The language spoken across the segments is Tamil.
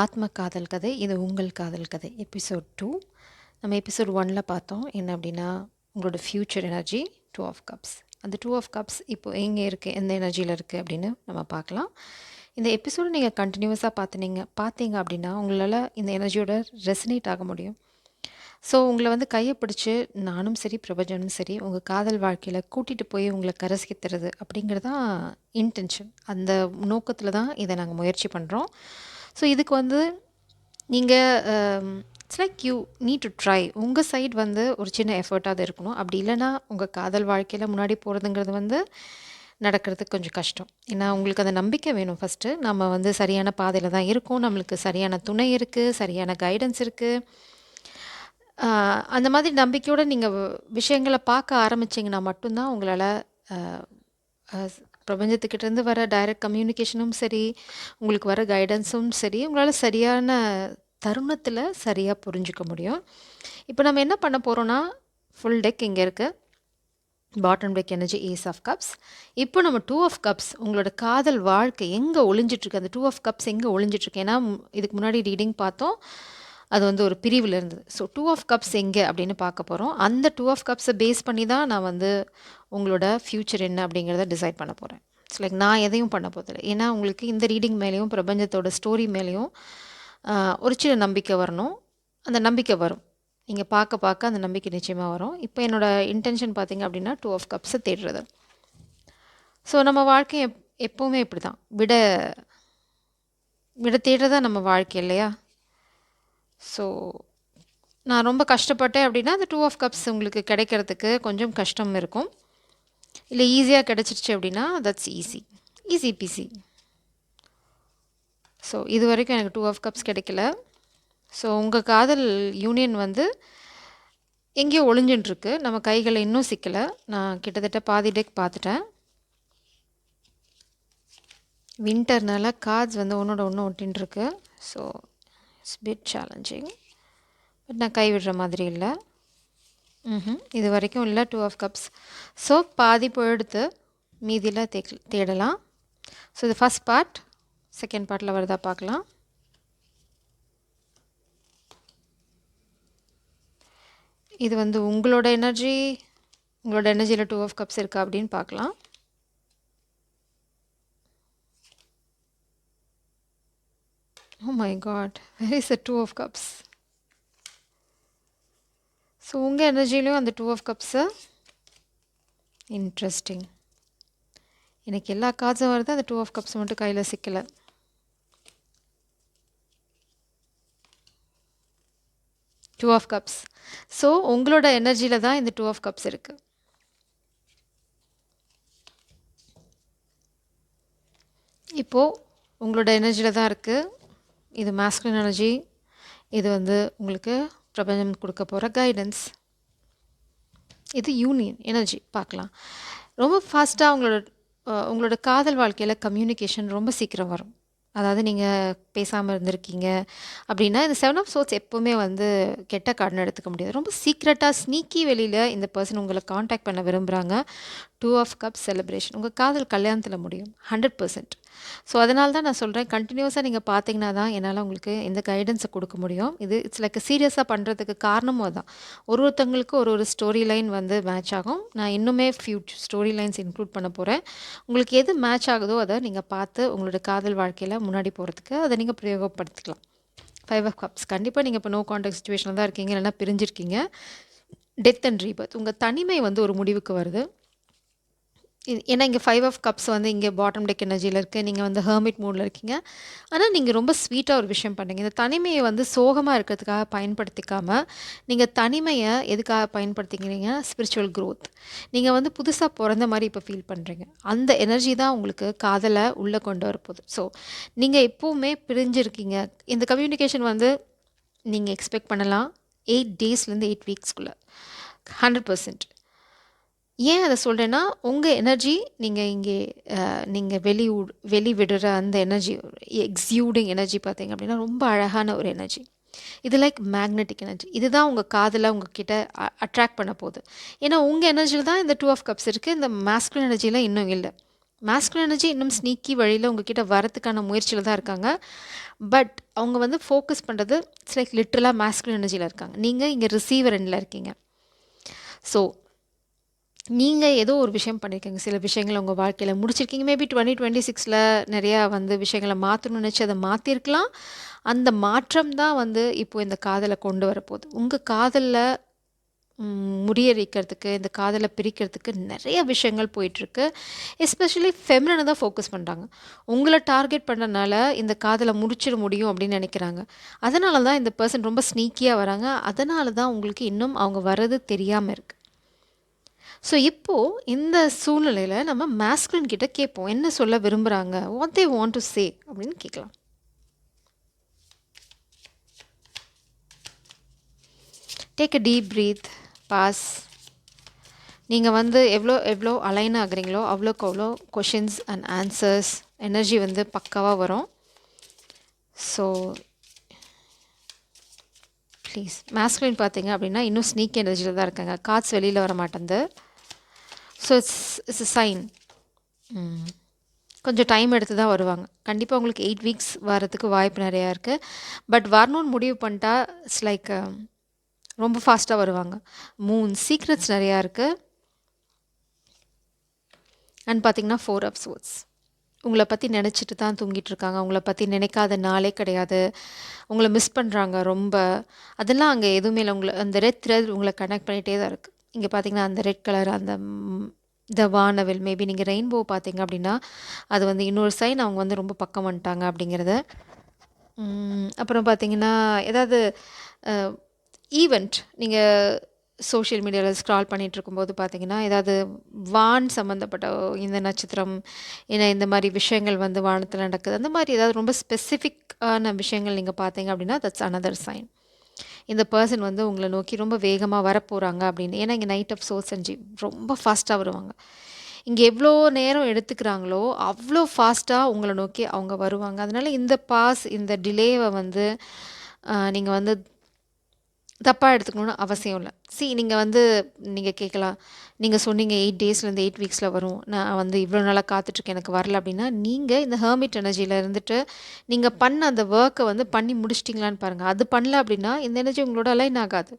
ஆத்ம காதல் கதை. இது உங்கள் காதல் கதை. எபிசோட் 2. நம்ம எபிசோட் 1ல பார்த்தோம். என்ன அப்படின்னா, உங்களோட ஃப்யூச்சர் எனர்ஜி 2 ஆஃப் கப்ஸ். அந்த 2 ஆஃப் கப்ஸ் இப்போ எங்கே இருக்குது, எந்த எனர்ஜியில் இருக்குது அப்படின்னு நம்ம பார்க்கலாம். இந்த எபிசோடு நீங்கள் கண்டினியூஸாக பார்த்தீங்க அப்படின்னா உங்களால் இந்த எனர்ஜியோட ரெசனேட் ஆக முடியும். ஸோ உங்களை வந்து கையை பிடிச்சி நானும் சரி பிரபஞ்சனும் சரி உங்கள் காதல் வாழ்க்கையில் கூட்டிகிட்டு போய் உங்களை கரை சேர்த்துறது அப்படிங்கிறதான் இன்டென்ஷன். அந்த நோக்கத்தில் தான் இதை நாங்கள் முயற்சி பண்ணுறோம். ஸோ இதுக்கு வந்து நீங்கள் it's like you need to try. உங்கள் சைட் வந்து ஒரு சின்ன எஃபர்ட்டாக இருக்கணும். அப்படி இல்லைன்னா உங்கள் காதல் வாழ்க்கையில் முன்னாடி போகிறதுங்கிறது வந்து நடக்கிறதுக்கு கொஞ்சம் கஷ்டம். ஏன்னா உங்களுக்கு அந்த நம்பிக்கை வேணும். ஃபஸ்ட்டு நம்ம வந்து சரியான பாதையில் தான் இருக்கோம், நம்மளுக்கு சரியான துணை இருக்குது, சரியான கைடன்ஸ் இருக்குது. அந்த மாதிரி நம்பிக்கையோடு நீங்கள் விஷயங்களை பார்க்க ஆரம்பிச்சிங்கன்னா மட்டும்தான் உங்களால் பிரபஞ்சத்துக்கிட்டேருந்து வர டைரக்ட் கம்யூனிகேஷனும் சரி, உங்களுக்கு வர கைடன்ஸும் சரி, உங்களால் சரியான தருணத்தில் சரியாக புரிஞ்சுக்க முடியும். இப்போ நம்ம என்ன பண்ண போகிறோன்னா, ஃபுல் டெக் இங்கே இருக்குது. Bottom deck energy ace of cups. இப்போ நம்ம 2 ஆஃப் கப்ஸ், உங்களோட காதல் வாழ்க்கை எங்கே ஒளிஞ்சிட்ருக்கு, அந்த 2 ஆஃப் கப்ஸ் எங்கே ஒளிஞ்சிட்ருக்கு. ஏன்னா இதுக்கு முன்னாடி ரீடிங் பார்த்தோம், அது வந்து ஒரு பிரிவில் இருந்தது. ஸோ 2 ஆஃப் கப்ஸ் எங்கே அப்படின்னு பார்க்க போகிறோம். அந்த 2 ஆஃப் கப்ஸை பேஸ் பண்ணி தான் நான் வந்து உங்களோட ஃப்யூச்சர் என்ன அப்படிங்கிறத டிசைட் பண்ண போகிறேன். இட்ஸ் லைக் நான் எதையும் பண்ண போதில்லை. ஏன்னா உங்களுக்கு இந்த ரீடிங் மேலேயும் பிரபஞ்சத்தோட ஸ்டோரி மேலேயும் ஒரு சின்ன நம்பிக்கை வரணும். அந்த நம்பிக்கை வரும். நீங்கள் பார்க்க பார்க்க அந்த நம்பிக்கை நிச்சயமாக வரும். இப்போ என்னோடய இன்டென்ஷன் பார்த்திங்க அப்படின்னா 2 ஆஃப் கப்ஸை தேடுறது. ஸோ நம்ம வாழ்க்கை எப்போவுமே இப்படி தான், விட தேடுறதா நம்ம வாழ்க்கை இல்லையா? ஸோ நான் ரொம்ப கஷ்டப்பட்டேன் அப்படின்னா அந்த 2 ஆஃப் கப்ஸ் உங்களுக்கு கிடைக்கிறதுக்கு கொஞ்சம் கஷ்டம் இருக்கும். இல்லை ஈஸியாக கிடச்சிருச்சு அப்படின்னா தட்ஸ் ஈஸி பீஸி. ஸோ இது வரைக்கும் எனக்கு 2 ஆஃப் கப்ஸ் கிடைக்கல. ஸோ உங்கள் காதல் யூனியன் வந்து எங்கேயோ ஒளிஞ்சுட்டுருக்கு. நம்ம கைகளை இன்னும் சிக்கலை. நான் கிட்டத்தட்ட பாதி டெக் பார்த்துட்டேன். வின்டர்னால கார்ட்ஸ் வந்து ஒன்றோட ஒன்று ஒட்டின்ட்டுருக்கு. So it's bit challenging. But நான் கைவிடுற மாதிரி இல்லை. இது வரைக்கும் இல்லை 2 ஆஃப் கப்ஸ். ஸோ பாதி போயிடுத்து, மீதியில் தேடலாம். ஸோ இது ஃபஸ்ட் பார்ட். செகண்ட் பார்ட்டில் வருதா பார்க்கலாம். இது வந்து உங்களோட எனர்ஜியில் 2 ஆஃப் கப்ஸ் இருக்கா அப்படின்னு பார்க்கலாம். Oh my God, where is the 2 of cups? So உங்கள் எனர்ஜிலையும் அந்த 2 ஆஃப் கப்ஸு இன்ட்ரெஸ்டிங். எனக்கு எல்லா கார்ட்ஸும் வருது, அந்த 2 ஆஃப் கப்ஸ் மட்டும் கையில் சிக்கலை. Two of cups. ஸோ உங்களோட எனர்ஜியில் தான் இந்த 2 ஆஃப் கப்ஸ் இருக்குது. இப்போது உங்களோட எனர்ஜியில் தான் இருக்குது. இது மாஸ்குலின் எனர்ஜி. இது வந்து உங்களுக்கு பிரபஞ்சம் கொடுக்க போகிற கைடன்ஸ். இது யூனியன் எனர்ஜி. பார்க்கலாம். ரொம்ப ஃபாஸ்ட்டாக உங்களோட காதல் வாழ்க்கையில் கம்யூனிகேஷன் ரொம்ப சீக்கிரம் வரும். அதாவது நீங்கள் பேசாமல் இருந்திருக்கீங்க அப்படின்னா இந்த 7 ஆஃப் சோர்ட்ஸ் எப்போவுமே வந்து கெட்ட கார்டுன்னு எடுத்துக்க முடியாது. ரொம்ப சீக்ரெட்டாக ஸ்னீக்கி வெளியில் இந்த பர்சன் உங்களை காண்டாக்ட் பண்ண விரும்புகிறாங்க. 2 ஆஃப் கப்ஸ் செலிப்ரேஷன். உங்கள் காதல் கல்யாணத்தில் முடியும் 100%. ஸோ அதனால தான் நான் சொல்கிறேன், கண்டினியூஸாக நீங்கள் பார்த்தீங்கன்னா தான் என்னால் உங்களுக்கு இந்த கைடன்ஸை கொடுக்க முடியும். இது இட்ஸ் லைக் சீரியஸாக பண்ணுறதுக்கு காரணமும் அதுதான். ஒருத்தங்களுக்கு ஒரு ஸ்டோரி லைன் வந்து மேட்ச் ஆகும். நான் இன்னுமே ஸ்டோரி லைன்ஸ் இன்க்ளூட் பண்ண போகிறேன். உங்களுக்கு எது மேட்ச் ஆகுதோ அதை நீங்கள் பார்த்து உங்களோட காதல் வாழ்க்கையில் முன்னாடி போகிறதுக்கு அதை நீங்கள் பிரயோகப்படுத்திக்கலாம். 5 ஆஃப் கப்ஸ். கண்டிப்பாக நீங்கள் இப்போ நோ கான்டாக்ட் சுச்சுவேஷனில் தான் இருக்கீங்க, இல்லைன்னா பிரிஞ்சிருக்கீங்க. Death and Rebirth. உங்கள் தனிமை வந்து ஒரு முடிவுக்கு வருது. ஏன்னா இங்கே 5 ஆஃப் கப்ஸ் வந்து இங்கே பாட்டம் டெக் எனர்ஜியில் இருக்குது. நீங்கள் வந்து ஹெர்மிட் மூடில் இருக்கீங்க. ஆனால் நீங்கள் ரொம்ப ஸ்வீட்டாக ஒரு விஷயம் பண்ணுறீங்க. இந்த தனிமையை வந்து சோகமாக இருக்கிறதுக்காக பயன்படுத்திக்காமல் நீங்கள் தனிமையை எதுக்காக பயன்படுத்திக்கிறீங்க? Spiritual growth. நீங்கள் வந்து புதுசாக பிறந்த மாதிரி இப்போ ஃபீல் பண்ணுறீங்க. அந்த எனர்ஜி தான் உங்களுக்கு காதலை உள்ளே கொண்டு வரப்போகுது. ஸோ நீங்கள் எப்போவுமே பிரிஞ்சிருக்கீங்க. இந்த கம்யூனிகேஷன் வந்து நீங்கள் எக்ஸ்பெக்ட் பண்ணலாம் 8 டேஸ்லேருந்து 8 வீக்ஸ்க்குள்ளே 100%. ஏன் அதை சொல்கிறேன்னா, உங்கள் எனர்ஜி நீங்கள் வெளிவிடுற அந்த எனர்ஜி, எக்ஸியூடிங் எனர்ஜி பார்த்தீங்க அப்படின்னா ரொம்ப அழகான ஒரு எனர்ஜி. இது லைக் மேக்னெட்டிக் எனர்ஜி. இதுதான் உங்கள் காதலை உங்ககிட்ட அட்ராக்ட் பண்ண போகுது. ஏன்னா உங்கள் எனர்ஜியில் தான் இந்த 2 ஆஃப் கப்ஸ் இருக்குது. இந்த மாஸ்குலின் எனர்ஜியில் இன்னும் இல்லை. மேஸ்குலின் எனர்ஜி இன்னும் ஸ்னீக்கி வழியில் உங்ககிட்ட வரத்துக்கான முயற்சியில் தான் இருக்காங்க. பட் அவங்க வந்து ஃபோக்கஸ் பண்ணுறது இட்ஸ் லைக் லிட்ரலாக மேஸ்குலின் எனர்ஜியில் இருக்காங்க. நீங்கள் இங்கே ரிசீவர் எண்டில் இருக்கீங்க. ஸோ நீங்கள் ஏதோ ஒரு விஷயம் பண்ணியிருக்கீங்க, சில விஷயங்களை உங்கள் வாழ்க்கையில் முடிச்சிருக்கீங்க. மேபி 2026 நிறையா வந்து விஷயங்களை மாற்றணும்னு நினச்சி அதை மாற்றிருக்கலாம். அந்த மாற்றம் தான் வந்து இப்போ இந்த காதலை கொண்டு வரப்போகுது. உங்கள் காதலில் முறியடிக்கிறதுக்கு, இந்த காதலை பிரிக்கிறதுக்கு நிறைய விஷயங்கள் போயிட்டுருக்கு. எஸ்பெஷலி ஃபெமினனை தான் ஃபோக்கஸ் பண்ணுறாங்க. உங்களை டார்கெட் பண்ணுறனால இந்த காதலை முடிச்சிட முடியும் அப்படின்னு நினைக்கிறாங்க. அதனால தான் இந்த பர்சன் ரொம்ப ஸ்னீக்கியாக வராங்க. அதனால தான் உங்களுக்கு இன்னும் அவங்க வர்றது தெரியாமல் இருக்குது. ஸோ இப்போது இந்த சூழ்நிலையில் நம்ம மேஸ்குலின் கிட்ட கேட்போம், என்ன சொல்ல விரும்புகிறாங்க, what they want to say அப்படின்னு கேட்கலாம். Take a deep breath, pause. நீங்கள் வந்து எவ்வளோ அலைன் ஆகுறீங்களோ அவ்வளோக்கு அவ்வளோ கொஷின்ஸ் அண்ட் ஆன்சர்ஸ் எனர்ஜி வந்து பக்காவாக வரும். ஸோ ப்ளீஸ், மேஸ்குலின் பார்த்தீங்க அப்படின்னா இன்னும் ஸ்னீக் எனர்ஜியில் தான் இருக்காங்க. கார்ட்ஸ் வெளியில் வர மாட்டேங்குது. So it's a sign. கொஞ்சம் டைம் எடுத்து தான் வருவாங்க. கண்டிப்பாக உங்களுக்கு 8 வீக்ஸ் வரதுக்கு வாய்ப்பு நிறையா இருக்குது. பட் வரணும்னு முடிவு பண்ணிட்டா இட்ஸ் லைக் ரொம்ப ஃபாஸ்ட்டாக வருவாங்க. சீக்ரெட்ஸ் நிறையா இருக்குது. அண்ட் பார்த்திங்கன்னா 4 ஆஃப் ஸ்வோர்ட்ஸ். உங்களை பற்றி நினச்சிட்டு தான் தூங்கிட்டு இருக்காங்க. உங்களை பற்றி நினைக்காத நாளே கிடையாது. உங்களை மிஸ் பண்ணுறாங்க ரொம்ப. அதெல்லாம் அங்கே எதுவுமே இல்லை. அந்த ரெட் த்ரெட் உங்களை கனெக்ட் பண்ணிகிட்டே தான் இருக்குது. இங்கே பார்த்தீங்கன்னா அந்த ரெட் கலர், அந்த இந்த வானவில், மேபி நீங்கள் ரெயின்போ பார்த்தீங்க அப்படின்னா அது வந்து இன்னொரு சைன் அவங்க வந்து ரொம்ப பக்கம் வந்துட்டாங்க அப்படிங்கிறத. அப்புறம் பார்த்தீங்கன்னா ஏதாவது ஈவெண்ட் நீங்கள் சோஷியல் மீடியாவில் ஸ்க்ரால் பண்ணிகிட்டு இருக்கும்போது பார்த்தீங்கன்னா ஏதாவது வான் சம்மந்தப்பட்ட இந்த நட்சத்திரம், ஏன்னா இந்த மாதிரி விஷயங்கள் வந்து வானத்தில் நடக்குது, அந்த மாதிரி ஏதாவது ரொம்ப ஸ்பெசிஃபிக்கான விஷயங்கள் நீங்கள் பார்த்தீங்க அப்படின்னா தட்ஸ் அனதர் சைன். இந்த பர்சன் வந்து உங்களை நோக்கி ரொம்ப வேகமாக வரப்போகிறாங்க அப்படின்னு. ஏன்னா இங்கே நைட் ஆஃப் சோர்ஸ் எனர்ஜி ரொம்ப ஃபாஸ்ட்டாக வருவாங்க. இங்கே எவ்வளோ நேரம் எடுத்துக்கிறாங்களோ அவ்வளோ ஃபாஸ்ட்டாக உங்களை நோக்கி அவங்க வருவாங்க. அதனால் இந்த டிலேவை வந்து நீங்கள் வந்து தப்பாக எடுத்துக்கணுன்னு அவசியம் இல்லை. நீங்கள் கேட்கலாம், நீங்கள் சொன்னீங்க 8 டேஸ்லேருந்து 8 வீக்ஸில் வரும், நான் வந்து இவ்வளோ நாளாக காத்துட்ருக்கேன் எனக்கு வரல அப்படின்னா, நீங்கள் இந்த ஹெர்மிட் எனர்ஜியில் இருந்துட்டு நீங்கள் பண்ண அந்த ஒர்க்கை வந்து பண்ணி முடிச்சிட்டிங்களான்னு பாருங்கள். அது பண்ணல அப்படின்னா இந்த எனர்ஜி உங்களோட அலைன் ஆகாது.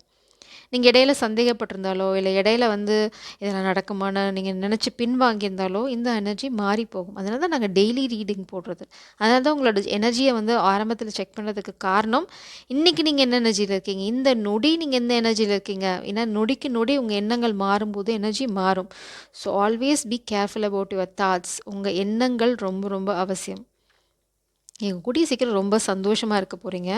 நீங்கள் இடையில சந்தேகப்பட்டிருந்தாலோ இல்லை இடையில வந்து இதெல்லாம் நடக்குமான்னு நீங்கள் நினச்சி பின்வாங்கியிருந்தாலோ இந்த எனர்ஜி மாறி போகும். அதனால தான் நாங்கள் டெய்லி ரீடிங் போடுறது. அதனால தான் உங்களோட எனர்ஜியை வந்து ஆரம்பத்தில் செக் பண்ணுறதுக்கு காரணம், இன்றைக்கி நீங்கள் என்ன எனர்ஜியில் இருக்கீங்க, இந்த நொடி நீங்கள் எந்த எனர்ஜியில் இருக்கீங்க. ஏன்னா நொடிக்கு நொடி உங்கள் எண்ணங்கள் மாறும்போது எனர்ஜி மாறும். So always be careful about your thoughts. உங்கள் எண்ணங்கள் ரொம்ப ரொம்ப அவசியம். நீங்கள் கூடிய சீக்கிரம் ரொம்ப சந்தோஷமாக இருக்க போகிறீங்க.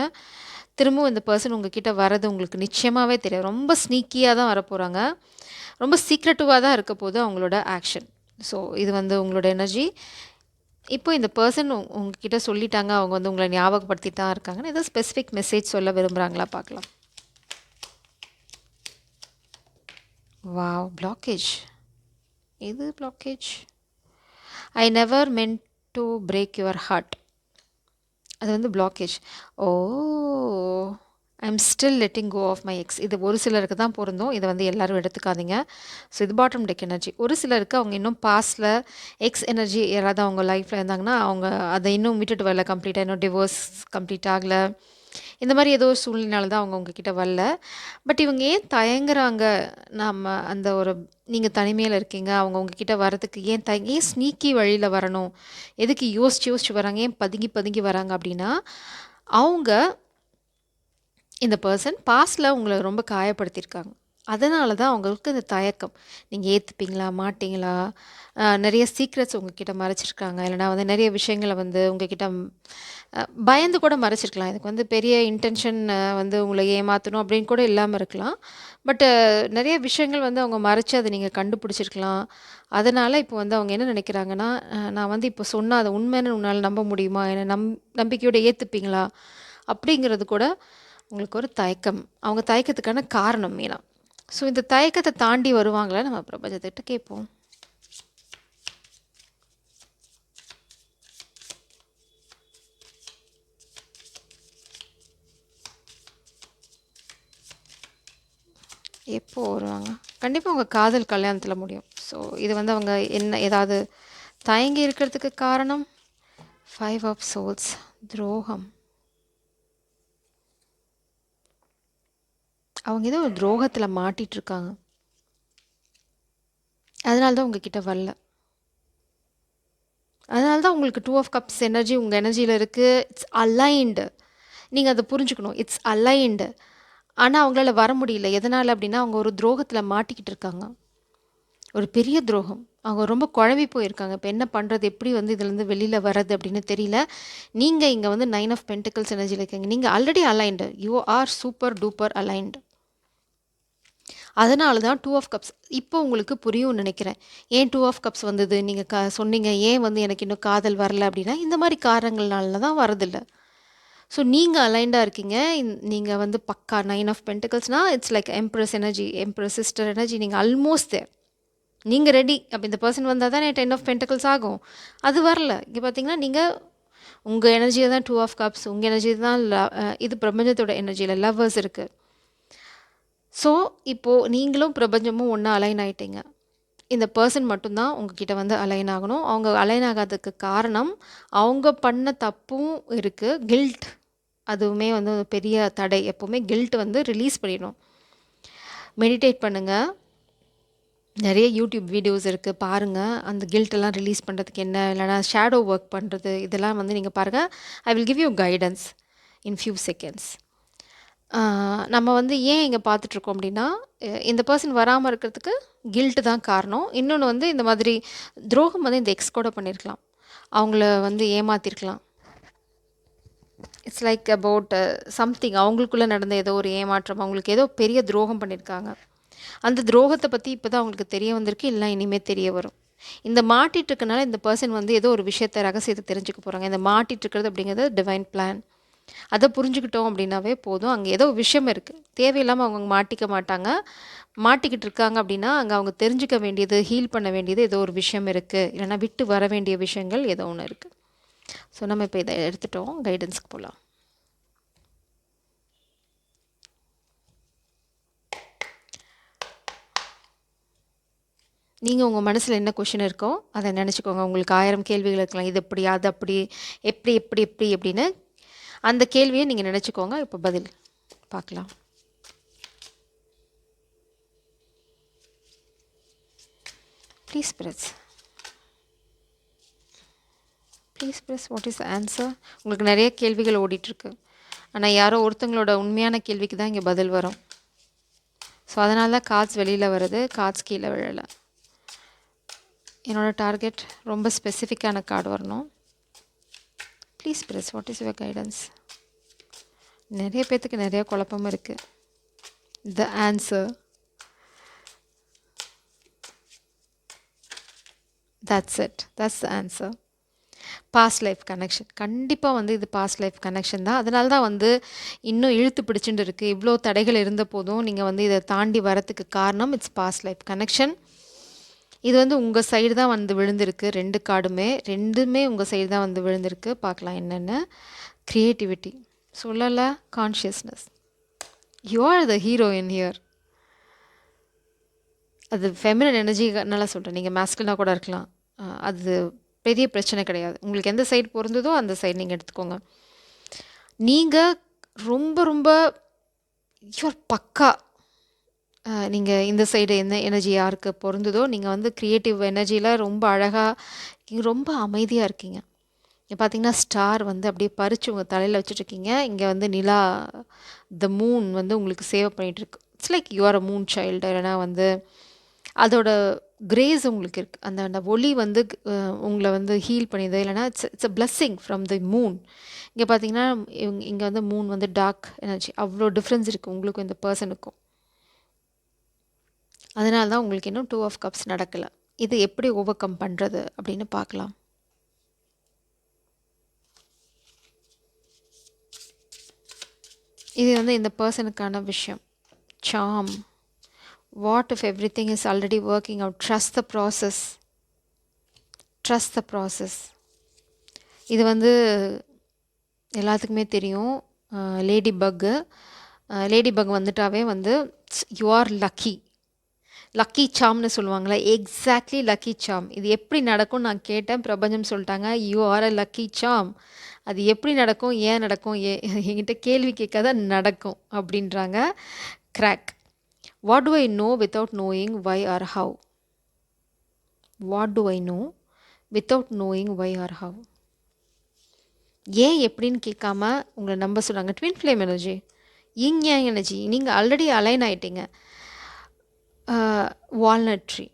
திரும்பவும் இந்த பர்சன் உங்ககிட்ட வரது உங்களுக்கு நிச்சயமாகவே தெரியும். ரொம்ப ஸ்னீக்கியாக தான் வரப்போகிறாங்க. ரொம்ப சீக்ரெட்டிவாக தான் இருக்க போது அவங்களோட ஆக்ஷன். ஸோ இது வந்து உங்களோட எனர்ஜி. இப்போ இந்த பர்சன் உங்ககிட்ட சொல்லிட்டாங்க, அவங்க வந்து உங்களை ஞாபகப்படுத்திட்டு தான் இருக்காங்கன்னு ஏதோ ஸ்பெசிஃபிக் மெசேஜ் சொல்ல விரும்புகிறாங்களா பார்க்கலாம். Wow, blockage. இது blockage. I never meant to break your heart. அது வந்து blockage. Oh, I am still letting go of my ex. இது ஒரு சிலருக்கு தான் பொருந்தும். இதை வந்து எல்லோரும் எடுத்துக்காதீங்க. ஸோ இது பாட்டம் டெக் எனர்ஜி. ஒரு சிலருக்கு அவங்க இன்னும் பாஸ்டில் எக்ஸ் எனர்ஜி யாராவது அவங்க லைஃப்பில் இருந்தாங்கன்னா அவங்க அதை இன்னும் விட்டுட்டு வரல கம்ப்ளீட்டாக, இன்னும் டிவோர்ஸ் கம்ப்ளீட் ஆகலை, இந்த மாதிரி ஏதோ ஒரு சூழ்நிலையால தான் அவங்க உங்ககிட்ட வரல. பட் இவங்க ஏன் தயங்குறாங்க, நம்ம அந்த ஒரு நீங்கள் தனிமையில் இருக்கீங்க, அவங்க உங்ககிட்ட வரதுக்கு ஏன் ஸ்னீக்கி வழியில் வரணும், எதுக்கு யோசிச்சு வராங்க, ஏன் பதுங்கி பதுங்கி வராங்க அப்படின்னா, அவங்க இந்த பர்சன் பாஸ்டில் உங்களை ரொம்ப காயப்படுத்தியிருக்காங்க. அதனால தான் அவங்களுக்கு இந்த தயக்கம். நீங்கள் ஏற்றுப்பீங்களா மாட்டிங்களா, நிறைய சீக்ரெட்ஸ் உங்ககிட்ட மறைச்சிருக்காங்க, இல்லைனா வந்து நிறைய விஷயங்களை வந்து உங்ககிட்ட பயந்து கூட மறைச்சிருக்கலாம். இதுக்கு வந்து பெரிய இன்டென்ஷன் வந்து உங்களை ஏமாற்றணும் அப்படின்னு கூட இல்லாமல் இருக்கலாம். பட்டு நிறைய விஷயங்கள் வந்து அவங்க மறைச்சி அதை நீங்கள் கண்டுபிடிச்சிருக்கலாம். அதனால் இப்போ வந்து அவங்க என்ன நினைக்கிறாங்கன்னா, நான் வந்து இப்போ சொன்னால் அதை உண்மைன்னு உன்னால் நம்ப முடியுமா, என்னை நம்பிக்கையோடு ஏற்றுப்பீங்களா அப்படிங்கிறது கூட உங்களுக்கு ஒரு தயக்கம். அவங்க தயக்கத்துக்கான காரணம் மெயினாக. ஸோ இந்த தயக்கத்தை தாண்டி வருவாங்களா, நம்ம பிரபஞ்சத்திட்ட கேட்போம். எப்போ வருவாங்க? கண்டிப்பாக உங்கள் காதல் கல்யாணத்தில் முடியும். ஸோ இது வந்து அவங்க ஏதாவது தயங்கி இருக்கிறதுக்கு காரணம் 5 ஆஃப் சோல்ஸ், துரோகம். அவங்க ஏதோ ஒரு துரோகத்தில் மாட்டிகிட்ருக்காங்க, அதனால தான் உங்ககிட்ட வரல. அதனால தான் உங்களுக்கு 2 ஆஃப் கப்ஸ் எனர்ஜி உங்கள் எனர்ஜியில் இருக்குது. It's aligned. நீங்கள் அதை புரிஞ்சுக்கணும். It's aligned. ஆனால் அவங்களால வர முடியல. எதனால் அப்படின்னா அவங்க ஒரு துரோகத்தில் மாட்டிக்கிட்டு இருக்காங்க, ஒரு பெரிய துரோகம். அவங்க ரொம்ப குழம்பி போயிருக்காங்க. இப்போ என்ன பண்ணுறது, எப்படி வந்து இதுலேருந்து வெளியில் வர்றது அப்படின்னு தெரியல. நீங்கள் இங்கே வந்து 9 ஆஃப் பென்டிகல்ஸ் எனர்ஜியில் இருக்கீங்க. நீங்கள் already aligned. You are super duper aligned. அதனால தான் 2 ஆஃப் கப்ஸ் இப்போ உங்களுக்கு புரியும்னு நினைக்கிறேன். ஏன் 2 ஆஃப் கப்ஸ் வந்தது நீங்கள் சொன்னீங்க, ஏன் வந்து எனக்கு இன்னும் காதல் வரல அப்படின்னா இந்த மாதிரி காரணங்கள்னால தான் வரதில்லை. ஸோ நீங்கள் அலைண்டாக இருக்கீங்க. நீங்கள் வந்து பக்கா 9 ஆஃப் பென்டிகல்ஸ்னால் it's like empress energy, empress sister energy. நீங்கள் ஆல்மோஸ்ட் தேர். நீங்கள் ரெடி. அப்போ இந்த பர்சன் வந்தால் தான் 10 ஆஃப் பென்டிகல்ஸ் ஆகும். அது வரல. இங்கே பார்த்தீங்கன்னா நீங்கள் உங்கள் எனர்ஜியில் தான் 2 ஆஃப் கப்ஸ், உங்கள் எனர்ஜி தான் இது பிரபஞ்சத்தோட எனர்ஜியில் லவ்வர்ஸ் இருக்குது. ஸோ இப்போது நீங்களும் பிரபஞ்சமும் ஒன்றா அலைன் ஆகிட்டீங்க. இந்த பர்சன் மட்டும்தான் உங்ககிட்ட வந்து அலைன் ஆகணும். அவங்க அலைன் ஆகாததுக்கு காரணம் அவங்க பண்ண தப்பும் இருக்குது. கில்ட் அதுவுமே வந்து பெரிய தடை. எப்போவுமே கில்ட் வந்து ரிலீஸ் பண்ணிடணும். மெடிடேட் பண்ணுங்கள். நிறைய யூடியூப் வீடியோஸ் இருக்குது, பாருங்கள். அந்த கில்ட்டெல்லாம் ரிலீஸ் பண்ணுறதுக்கு என்ன, இல்லைனா ஷேடோ ஒர்க் பண்ணுறது, இதெல்லாம் வந்து நீங்கள் பாருங்கள். I will give you guidance in few seconds. நம்ம வந்து ஏன் இங்கே பார்த்துட்ருக்கோம் அப்படின்னா இந்த பர்சன் வராமல் இருக்கிறதுக்கு கில்ட்டு தான் காரணம். இன்னொன்று வந்து இந்த மாதிரி துரோகம் வந்து இந்த எக்ஸ் கூட பண்ணியிருக்கலாம், அவங்கள வந்து ஏமாற்றிருக்கலாம். It's like about something. அவங்களுக்குள்ளே நடந்த ஏதோ ஒரு ஏமாற்றம், அவங்களுக்கு ஏதோ பெரிய துரோகம் பண்ணியிருக்காங்க. அந்த துரோகத்தை பற்றி இப்போ தான் அவங்களுக்கு தெரிய வந்திருக்கு, இல்லை இனிமேல் தெரிய வரும். இந்த மாட்டிகிட்டு இருக்கனால இந்த பர்சன் வந்து ஏதோ ஒரு விஷயத்தை ரகசியத்தை தெரிஞ்சுக்க போகிறாங்க. இந்த மாட்டிகிட்டு இருக்கிறது அப்படிங்கிறது டிவைன் பிளான். அதை புரிஞ்சுக்கிட்டோம் அப்படின்னாவே போதும். அங்கே ஏதோ விஷயம் இருக்குது, தேவையில்லாமல் அவங்க மாட்டிக்க மாட்டாங்க. மாட்டிக்கிட்டு இருக்காங்க அப்படின்னா அங்கே அவங்க தெரிஞ்சுக்க வேண்டியது, ஹீல் பண்ண வேண்டியது ஏதோ ஒரு விஷயம் இருக்குது, இல்லைனா விட்டு வர வேண்டிய விஷயங்கள் ஏதோ ஒன்று இருக்குது. ஸோ நம்ம இப்போ இதை எடுத்துட்டோம், கைடன்ஸ்க்கு போகலாம். நீங்கள் உங்கள் மனசில் என்ன கொஷின் இருக்கோ அதை நினச்சிக்கோங்க. உங்களுக்கு 1000 கேள்விகள் இருக்கலாம். இது எப்படி, அது அப்படி, எப்படி எப்படி எப்படி எப்படின்னு அந்த கேள்வியை நீங்கள் நினச்சிக்கோங்க. இப்போ பதில் பார்க்கலாம். Please press, please press. What is answer? உங்களுக்கு நிறைய கேள்விகள் ஓடிட்டுருக்கு, ஆனால் யாரோ ஒருத்தங்களோட உண்மையான கேள்விக்கு தான் இங்கே பதில் வரும். ஸோ அதனால தான் கார்ட்ஸ் வெளியில் வருது, கார்ட்ஸ் கீழே விழலை. என்னோடய டார்கெட் ரொம்ப ஸ்பெசிஃபிக்கான கார்டு வரணும். Please press. What is your guidance? நிறைய பேர்த்துக்கு நிறைய குழப்பம் இருக்குது. The answer, that's it, that's the answer. Past life connection. கண்டிப்பாக வந்து இது பாஸ்ட் லைஃப் கனெக்ஷன் தான். அதனால தான் வந்து இன்னும் இழுத்து பிடிச்சுட்டு இருக்குது. இவ்வளோ தடைகள் இருந்த போதும் நீங்கள் வந்து இதை தாண்டி வரத்துக்கு காரணம் இட்ஸ் பாஸ்ட் லைஃப் கனெக்ஷன். இது வந்து உங்கள் சைடு தான் வந்து விழுந்திருக்கு. 2 கார்டுமே, ரெண்டுமே உங்கள் சைடு தான் வந்து விழுந்திருக்கு. பார்க்கலாம் என்னென்ன. க்ரியேட்டிவிட்டி சொல்லலை, consciousness. You are the hero in here. அது ஃபெமினன் எனர்ஜினால சொல்கிறேன். நீங்கள் மேஸ்குலினாக கூட இருக்கலாம், அது பெரிய பிரச்சனை கிடையாது. உங்களுக்கு எந்த சைடு பொருந்ததோ அந்த சைடு நீங்கள் எடுத்துக்கோங்க. நீங்கள் ரொம்ப ரொம்ப யூஆர் பக்கா. நீங்கள் இந்த சைடு என்ன எனர்ஜி யாருக்கு பொருந்ததோ நீங்கள் வந்து க்ரியேட்டிவ் எனர்ஜியில் ரொம்ப அழகாக, ரொம்ப அமைதியாக இருக்கீங்க. இங்கே பார்த்தீங்கன்னா ஸ்டார் வந்து அப்படியே பறித்து உங்கள் தலையில் வச்சுட்ருக்கீங்க. இங்கே வந்து நிலா, த மூன் வந்து உங்களுக்கு சேவ் பண்ணிகிட்ருக்கு. It's like you are a moon child. இல்லைனா வந்து அதோட கிரேஸ் உங்களுக்கு இருக்குது. அந்த ஒளி வந்து உங்களை வந்து ஹீல் பண்ணிடுது. இல்லைனா it's a blessing from the moon. இங்கே பார்த்தீங்கன்னா இங்கே வந்து மூன் வந்து டார்க் எனர்ஜி. அவ்வளோ டிஃப்ரென்ஸ் இருக்குது உங்களுக்கும் இந்த பர்சனுக்கும். அதனால தான் உங்களுக்கு இன்னும் 2 ஆஃப் கப்ஸ் நடக்கலை. இது எப்படி ஓவர் கம் பண்ணுறது அப்படின்னு பார்க்கலாம். இது வந்து இந்த பர்சனுக்கான விஷயம். Charm. What if every thing is already working out? Trust the process, trust the process. இது வந்து எல்லாத்துக்குமே தெரியும். லேடி பக்கு வந்துட்டாவே வந்து யூ ஆர் லக்கி. லக்கி சாம்னு சொல்லுவாங்களே, எக்ஸாக்ட்லி லக்கி சாம். இது எப்படி நடக்கும்னு நான் கேட்டேன். பிரபஞ்சம் சொல்லிட்டாங்க, யூ ஆர் அ லக்கி சாம். அது எப்படி நடக்கும், ஏன் நடக்கும், என்கிட்ட கேள்வி கேட்காத நடக்கும் அப்படின்றாங்க. Crack. What do I know without knowing why or how? What do I know without knowing why or how? ஏன் எப்படின்னு கேட்காம உங்களை நம்ப சொல்கிறாங்க. Twin flame energy, yin yang energy. நீங்கள் ஆல்ரெடி அலைன் ஆகிட்டீங்க. வால்நட் ட்ரீ,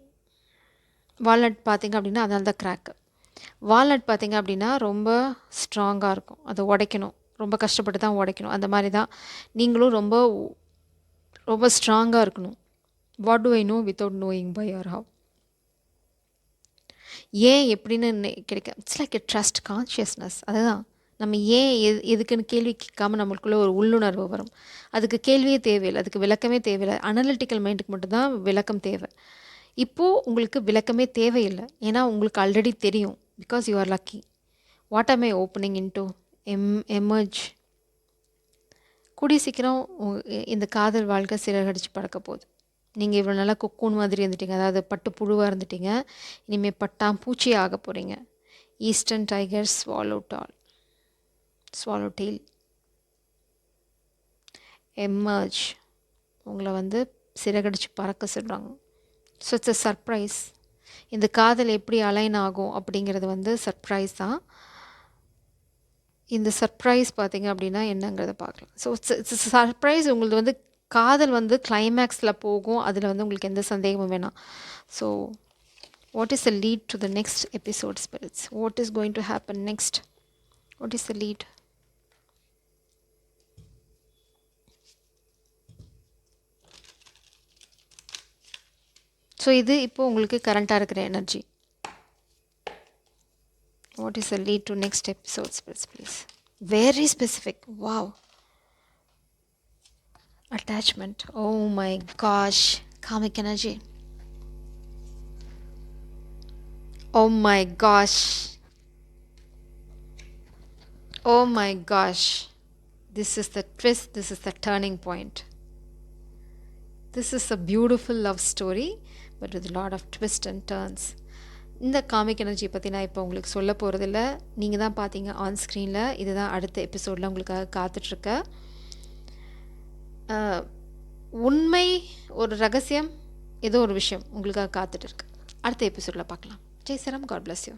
வால்நட் பார்த்தீங்க அப்படின்னா அதனால தான் கிராக்கு. வால்நட் பார்த்தீங்க அப்படின்னா ரொம்ப ஸ்ட்ராங்காக இருக்கும், அதை உடைக்கணும், ரொம்ப கஷ்டப்பட்டு தான் உடைக்கணும். அந்த மாதிரி தான் நீங்களும் ரொம்ப ரொம்ப ஸ்ட்ராங்காக இருக்கணும். What do I know without knowing why or how? ஏன் எப்படின்னு கிடைக்க, it's like a trust consciousness. அதுதான் நம்ம ஏன் எதுக்குன்னு கேள்வி கேட்காம நம்மளுக்குள்ள ஒரு உள்ளுணர்வு வரும். அதுக்கு கேள்வியே தேவையில்லை, அதுக்கு விளக்கமே தேவையில்லை. அனலிட்டிக்கல் மைண்டுக்கு மட்டும்தான் விளக்கம் தேவை. இப்போது உங்களுக்கு விளக்கமே தேவையில்லை, ஏன்னா உங்களுக்கு ஆல்ரெடி தெரியும். Because you are lucky. What ஆம் ஐ ஓப்பனிங் இன் டு எமர்ஜ். கூடிய சீக்கிரம் இந்த காதல் வாழ்க்கை சிறகடிச்சு பறக்க போகுது. நீங்கள் இவ்வளோ நல்லா கொக்கூன் மாதிரி இருந்துட்டீங்க, அதாவது பட்டு புழுவாக இருந்துட்டீங்க. இனிமேல் பட்டாம் பூச்சி ஆக போகிறீங்க. Eastern tiger swallow tail. Emerge, உங்களை வந்து சிறகடிச்சு பறக்க சொல்கிறாங்க. So it's a surprise. இந்த காதல் எப்படி அலைன் ஆகும் அப்படிங்கிறது வந்து சர்ப்ரைஸ் தான். இந்த சர்ப்ரைஸ் பார்த்தீங்க அப்படின்னா என்னங்கிறத பார்க்கலாம். So it's surprise. உங்களுக்கு வந்து காதல் வந்து கிளைமேக்ஸில் போகும், அதில் வந்து உங்களுக்கு எந்த சந்தேகமும் வேணாம். So what is the lead to the next episode spirits? What is going to happen next? What is the lead? So இது இப்போது உங்களுக்கு கரண்ட்டாக இருக்கிற energy. What is the lead to next episode, please? Very specific. Wow. Attachment. Oh my gosh. Karmic energy. Oh my gosh. Oh my gosh. This is the twist. This is the turning point. This is a beautiful love story, but with a lot of twists and turns. இந்த காமிக் எனர்ஜி பற்றி நான் இப்போ உங்களுக்கு சொல்ல போகிறதில்ல. நீங்கள் தான் பார்த்தீங்க ஆன் ஸ்க்ரீனில். இதுதான் அடுத்த எபிசோடில் உங்களுக்காக காத்துட்ருக்க உண்மை, ஒரு ரகசியம், ஏதோ ஒரு விஷயம் உங்களுக்காக காத்துட்டு இருக்கு. அடுத்த எபிசோடில் பார்க்கலாம். ஜெய் சரம். God bless you.